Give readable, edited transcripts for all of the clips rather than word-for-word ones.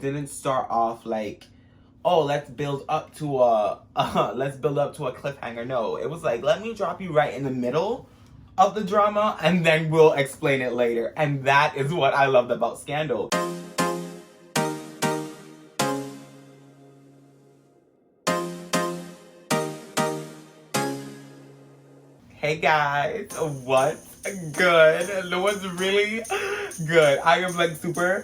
didn't start off like, oh, let's build up to a cliffhanger. No, it was like, let me drop you right in the middle of the drama and then we'll explain it later. And that is what I loved about Scandal. Hey guys, what's good? What's really good? I am like super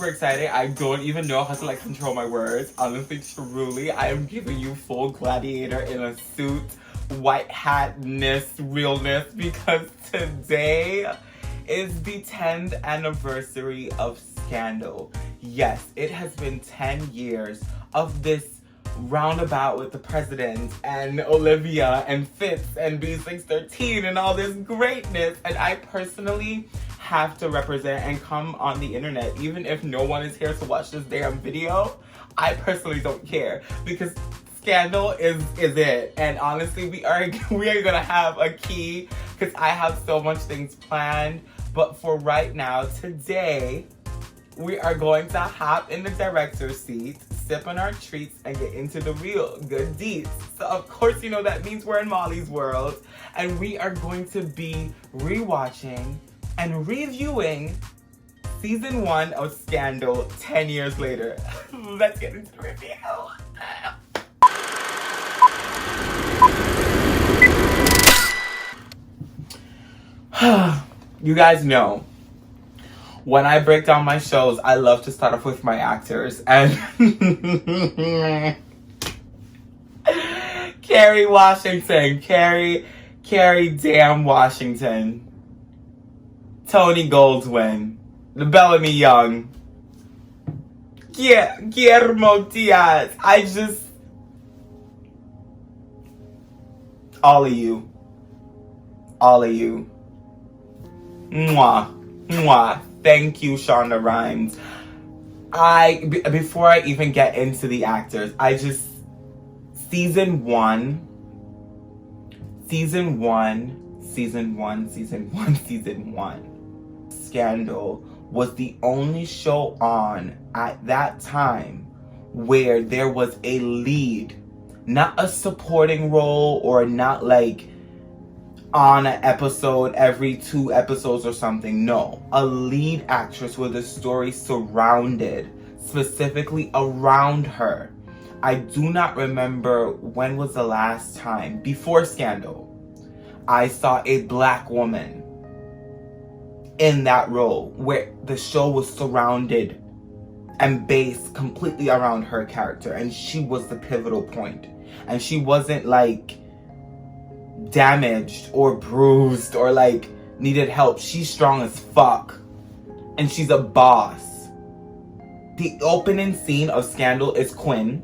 excited. I don't even know how to like control my words. Honestly, truly, I am giving you full gladiator in a suit, white hatness, realness, because today is the 10th anniversary of Scandal. Yes, it has been 10 years of this roundabout with the president and Olivia and Fitz and B613 and all this greatness, and I personally have to represent and come on the internet even if no one is here to watch this damn video. I personally don't care because Scandal is it, and honestly we are gonna have a key because I have so much things planned, but for right now, today we are going to hop in the director's seat, sip on our treats, and get into the real good deeds. So of course, you know that means we're in Molly's world, and we are going to be rewatching and reviewing season 1 of Scandal 10 years later. Let's get into the review. You guys know, when I break down my shows, I love to start off with my actors, and Kerry Washington, Kerry damn Washington, Tony Goldwyn, the Bellamy Young, Guillermo Diaz. All of you, mwah. Thank you, Shonda Rhimes. Before I even get into the actors, season one, Scandal was the only show on at that time where there was a lead, not a supporting role or not like on an episode every 2 episodes or something. No, a lead actress with a story surrounded specifically around her. I do not remember when was the last time before Scandal I saw a black woman in that role where the show was surrounded and based completely around her character, and she was the pivotal point, and she wasn't like damaged or bruised or like needed help. She's strong as fuck and she's a boss. The opening scene of Scandal is Quinn,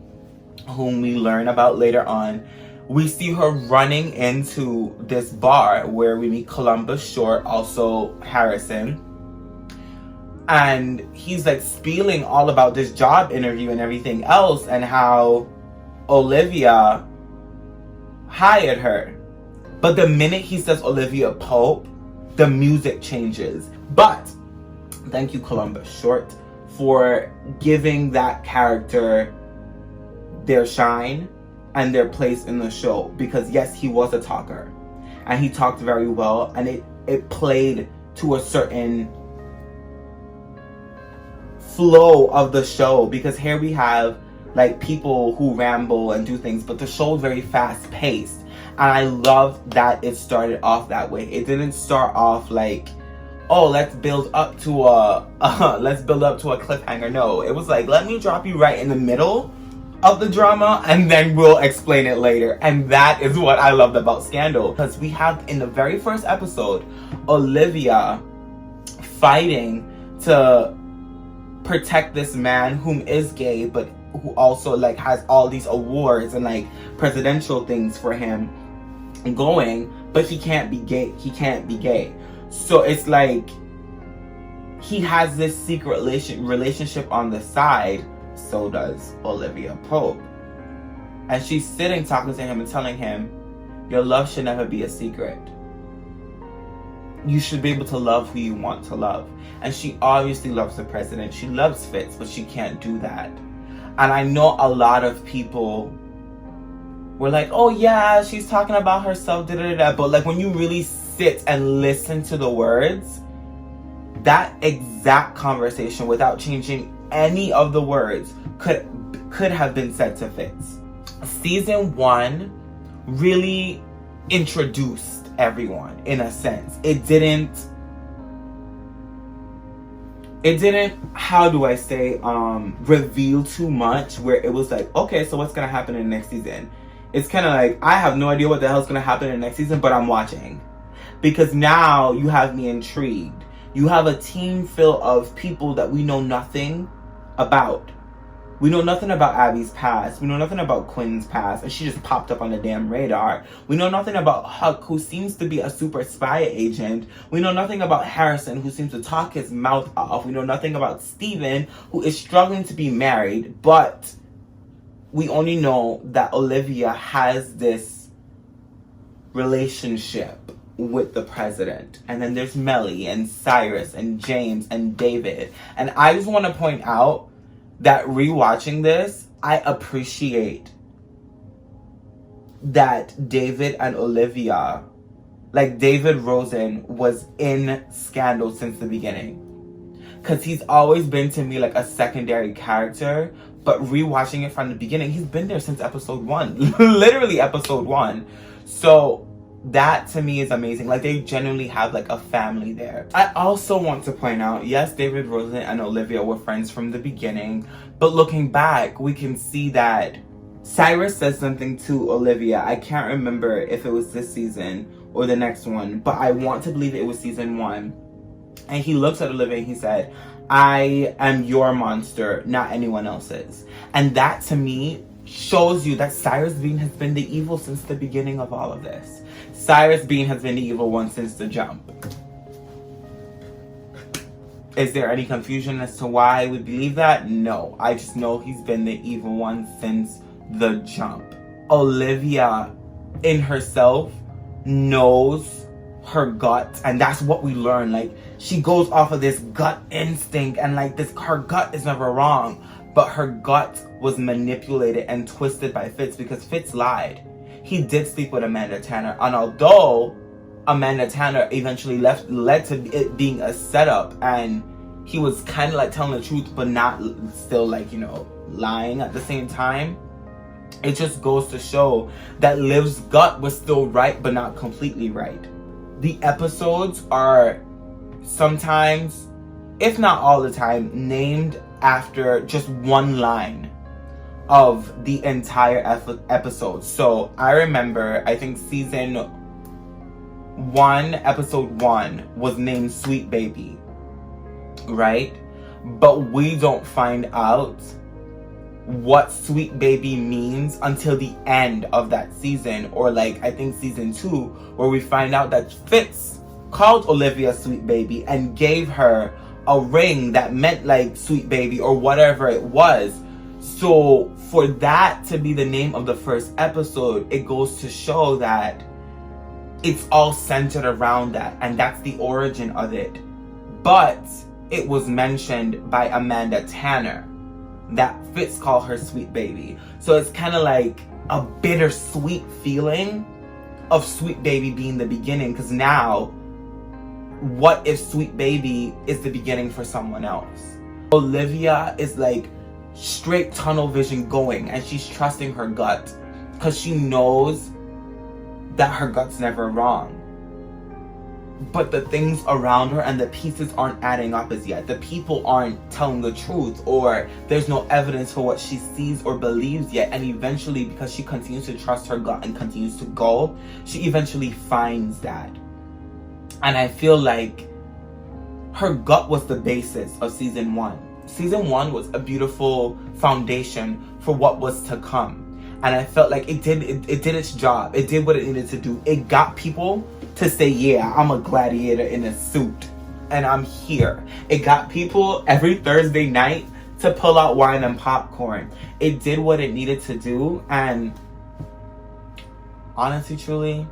whom we learn about later on. We see her running into this bar where we meet Columbus Short, also Harrison, and he's like spieling all about this job interview and everything else and how Olivia hired her. But the minute he says Olivia Pope, the music changes. But thank you, Columbus Short, for giving that character their shine and their place in the show. Because yes, he was a talker. And he talked very well. And it played to a certain flow of the show. Because here we have like people who ramble and do things, but the show is very fast paced. And I love that it started off that way. It didn't start off like, oh, let's build up to a cliffhanger. No, it was like, let me drop you right in the middle of the drama and then we'll explain it later. And that is what I loved about Scandal, because we have in the very first episode Olivia fighting to protect this man whom is gay, but who also like has all these awards and like presidential things for him going, but he can't be gay. So it's like he has this secret relationship on the side. So does Olivia Pope, and she's sitting talking to him and telling him, your love should never be a secret. you should be able to love who you want to love. And she obviously loves the president. She loves Fitz, but she can't do that. And I know a lot of people were like, oh yeah, she's talking about herself, but like when you really sit and listen to the words, that exact conversation, without changing any of the words, could have been said to Fitz. Season 1 really introduced everyone in a sense. It didn't, how do I say, reveal too much where it was like, okay, so what's gonna happen in the next season? It's kind of like, I have no idea what the hell's gonna happen in the next season, but I'm watching. Because now you have me intrigued. You have a team full of people that we know nothing about. We know nothing about Abby's past. We know nothing about Quinn's past. And she just popped up on the damn radar. We know nothing about Huck, who seems to be a super spy agent. We know nothing about Harrison, who seems to talk his mouth off. We know nothing about Steven, who is struggling to be married. But we only know that Olivia has this relationship with the president. And then there's Melly and Cyrus and James and David. And I just want to point out that rewatching this, I appreciate that David and Olivia, like David Rosen, was in Scandal since the beginning. Because he's always been to me like a secondary character, but rewatching it from the beginning, he's been there since episode 1. Literally episode 1. So that to me is amazing. Like, they genuinely have like a family there. I also want to point out, yes, David Rosen and Olivia were friends from the beginning, but looking back, we can see that Cyrus says something to Olivia. I can't remember if it was this season or the next one, but I want to believe it was season 1. And he looks at Olivia and he said, I am your monster, not anyone else's. And that to me shows you that Cyrus Bean has been the evil since the beginning of all of this. Cyrus Bean has been the evil one since the jump. Is there any confusion as to why I would believe that? No. I just know he's been the evil one since the jump. Olivia, in herself, knows her gut. And that's what we learn. Like, she goes off of this gut instinct. And like this, her gut is never wrong. But her gut was manipulated and twisted by Fitz because Fitz lied. He did sleep with Amanda Tanner. And although Amanda Tanner eventually led to it being a setup, and he was kind of like telling the truth, but not still like, you know, lying at the same time. It just goes to show that Liv's gut was still right, but not completely right. The episodes are sometimes, if not all the time, named after just one line of the entire episode. So I remember, I think season 1, episode 1 was named Sweet Baby, right? But we don't find out what Sweet Baby means until the end of that season, or like I think season 2, where we find out that Fitz called Olivia Sweet Baby and gave her a ring that meant like Sweet Baby or whatever it was. So for that to be the name of the first episode, it goes to show that it's all centered around that, and that's the origin of it. But it was mentioned by Amanda Tanner that Fitz called her Sweet Baby. So it's kind of like a bittersweet feeling of Sweet Baby being the beginning, because now, what if Sweet Baby is the beginning for someone else? Olivia is like straight tunnel vision going, and she's trusting her gut because she knows that her gut's never wrong. But the things around her and the pieces aren't adding up as yet. The people aren't telling the truth, or there's no evidence for what she sees or believes yet. And eventually, because she continues to trust her gut and continues to go, she eventually finds that. And I feel like her gut was the basis of season 1. Season 1 was a beautiful foundation for what was to come. And I felt like it did its job. It did what it needed to do. It got people to say, yeah, I'm a gladiator in a suit and I'm here. It got people every Thursday night to pull out wine and popcorn. It did what it needed to do. And honestly, truly,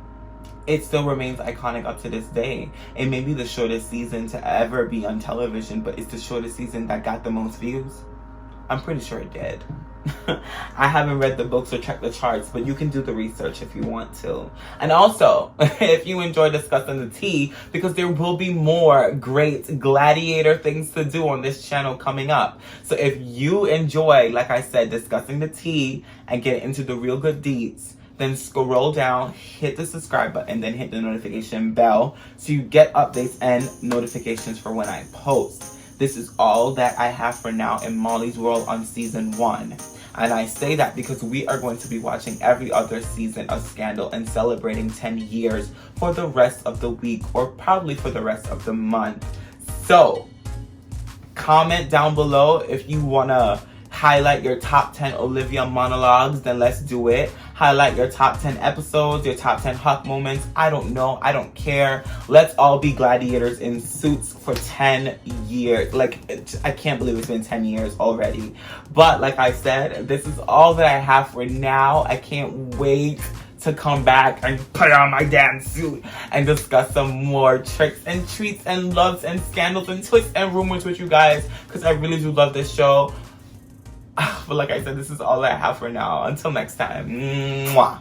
it still remains iconic up to this day. It may be the shortest season to ever be on television, but it's the shortest season that got the most views. I'm pretty sure it did. I haven't read the books or checked the charts, but you can do the research if you want to. And also, if you enjoy discussing the tea, because there will be more great gladiator things to do on this channel coming up. So if you enjoy, like I said, discussing the tea and get into the real good deeds, then scroll down, hit the subscribe button, then hit the notification bell so you get updates and notifications for when I post. This is all that I have for now in Molly's World on season 1. And I say that because we are going to be watching every other season of Scandal and celebrating 10 years for the rest of the week, or probably for the rest of the month. So, comment down below if you want to highlight your top 10 Olivia monologues, then let's do it. Highlight your top 10 episodes, your top 10 Huck moments. I don't know. I don't care. Let's all be gladiators in suits for 10 years. Like, I can't believe it's been 10 years already. But like I said, this is all that I have for now. I can't wait to come back and put on my damn suit and discuss some more tricks and treats and loves and scandals and twists and rumors with you guys, because I really do love this show. But like I said, this is all I have for now. Until next time. Mwah.